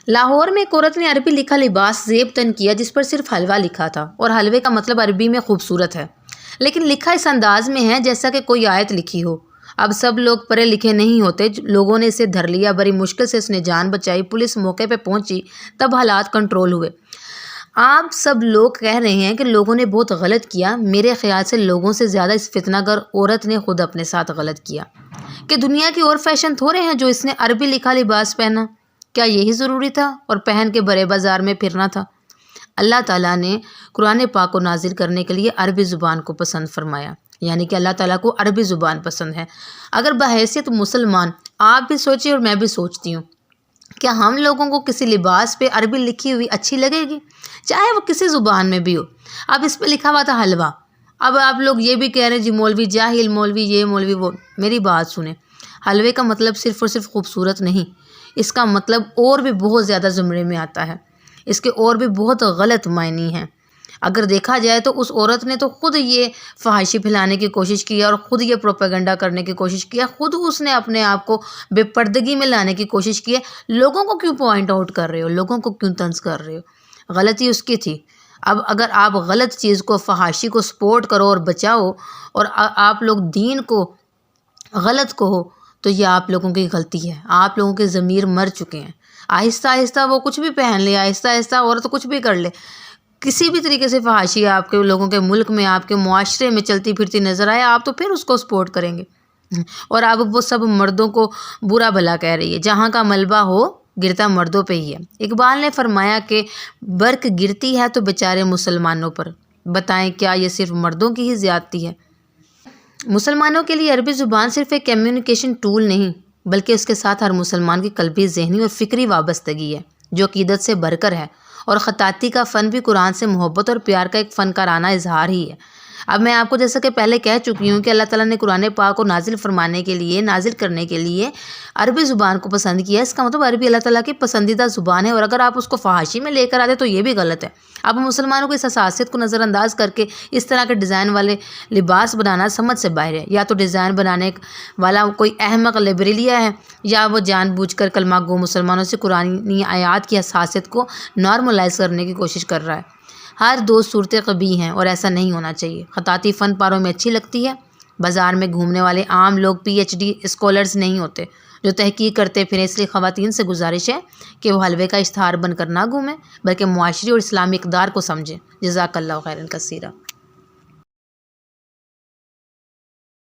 لاہور میں ایک عورت نے عربی لکھا لباس زیب تن کیا جس پر صرف حلوہ لکھا تھا، اور حلوے کا مطلب عربی میں خوبصورت ہے، لیکن لکھا اس انداز میں ہے جیسا کہ کوئی آیت لکھی ہو۔ اب سب لوگ پڑھے لکھے نہیں ہوتے، لوگوں نے اسے دھر لیا، بڑی مشکل سے اس نے جان بچائی، پولیس موقع پہ پہنچی، تب حالات کنٹرول ہوئے۔ آپ سب لوگ کہہ رہے ہیں کہ لوگوں نے بہت غلط کیا، میرے خیال سے لوگوں سے زیادہ اس فتنہ گر عورت نے خود اپنے ساتھ غلط کیا کہ دنیا کی اور فیشن تھوڑے ہیں جو اس نے عربی لکھا لباس پہنا۔ کیا یہی ضروری تھا اور پہن کے برے بازار میں پھرنا تھا؟ اللہ تعالیٰ نے قرآن پاک کو نازل کرنے کے لیے عربی زبان کو پسند فرمایا، یعنی کہ اللہ تعالیٰ کو عربی زبان پسند ہے۔ اگر بحیثیت مسلمان آپ بھی سوچیں اور میں بھی سوچتی ہوں، کیا ہم لوگوں کو کسی لباس پہ عربی لکھی ہوئی اچھی لگے گی، چاہے وہ کسی زبان میں بھی ہو؟ اب اس پہ لکھا ہوا تھا حلوہ، اب آپ لوگ یہ بھی کہہ رہے ہیں جی مولوی جاہل، مولوی یہ مولوی وہ۔ میری بات سنیں، حلوے کا مطلب صرف اور صرف خوبصورت نہیں، اس کا مطلب اور بھی بہت زیادہ زمرے میں آتا ہے، اس کے اور بھی بہت غلط معنی ہیں۔ اگر دیکھا جائے تو اس عورت نے تو خود یہ فحاشی پھیلانے کی کوشش کی ہے اور خود یہ پروپیگنڈا کرنے کی کوشش کی ہے، خود اس نے اپنے آپ کو بے پردگی میں لانے کی کوشش کی ہے۔ لوگوں کو کیوں پوائنٹ آؤٹ کر رہے ہو، لوگوں کو کیوں طنز کر رہے ہو؟ غلطی اس کی تھی۔ اب اگر آپ غلط چیز کو، فحاشی کو سپورٹ کرو اور بچاؤ، اور آپ لوگ دین کو غلط کہو، تو یہ آپ لوگوں کی غلطی ہے، آپ لوگوں کے ضمیر مر چکے ہیں۔ آہستہ آہستہ وہ کچھ بھی پہن لے، آہستہ آہستہ عورت کچھ بھی کر لے، کسی بھی طریقے سے فحاشی آپ کے لوگوں کے ملک میں، آپ کے معاشرے میں چلتی پھرتی نظر آئے، آپ تو پھر اس کو سپورٹ کریں گے۔ اور اب وہ سب مردوں کو برا بھلا کہہ رہی ہے، جہاں کا ملبہ ہو گرتا مردوں پہ ہی ہے۔ اقبال نے فرمایا کہ برق گرتی ہے تو بیچارے مسلمانوں پر، بتائیں کیا یہ صرف مردوں کی ہی زیادتی ہے؟ مسلمانوں کے لیے عربی زبان صرف ایک کمیونیکیشن ٹول نہیں، بلکہ اس کے ساتھ ہر مسلمان کی قلبی، ذہنی اور فکری وابستگی ہے جو عقیدت سے بڑھ کر ہے، اور خطاطی کا فن بھی قرآن سے محبت اور پیار کا ایک فنکارانہ اظہار ہی ہے۔ اب میں آپ کو جیسا کہ پہلے کہہ چکی ہوں کہ اللہ تعالیٰ نے قرآن پاک کو نازل کرنے کے لیے عربی زبان کو پسند کیا، اس کا مطلب عربی اللہ تعالیٰ کی پسندیدہ زبان ہے، اور اگر آپ اس کو فحاشی میں لے کر آتے تو یہ بھی غلط ہے۔ اب مسلمانوں کو اس حساسیت کو نظر انداز کر کے اس طرح کے ڈیزائن والے لباس بنانا سمجھ سے باہر ہے۔ یا تو ڈیزائن بنانے والا کوئی احمق لبریلیا ہے، یا وہ جان بوجھ کر کلمہ گو مسلمانوں سے قرآنی آیات کی حساسیت کو نارملائز کرنے کی کوشش کر رہا ہے۔ ہر دو صورتیں قبیح ہیں اور ایسا نہیں ہونا چاہیے۔ خطاطی فن پاروں میں اچھی لگتی ہے، بازار میں گھومنے والے عام لوگ PhD اسکالرز نہیں ہوتے جو تحقیق کرتے پھریں، اس لیے خواتین سے گزارش ہے کہ وہ حلوے کا اشتہار بن کر نہ گھومیں، بلکہ معاشری اور اسلامی اقدار کو سمجھیں۔ جزاک اللہ خیرا کثیرا۔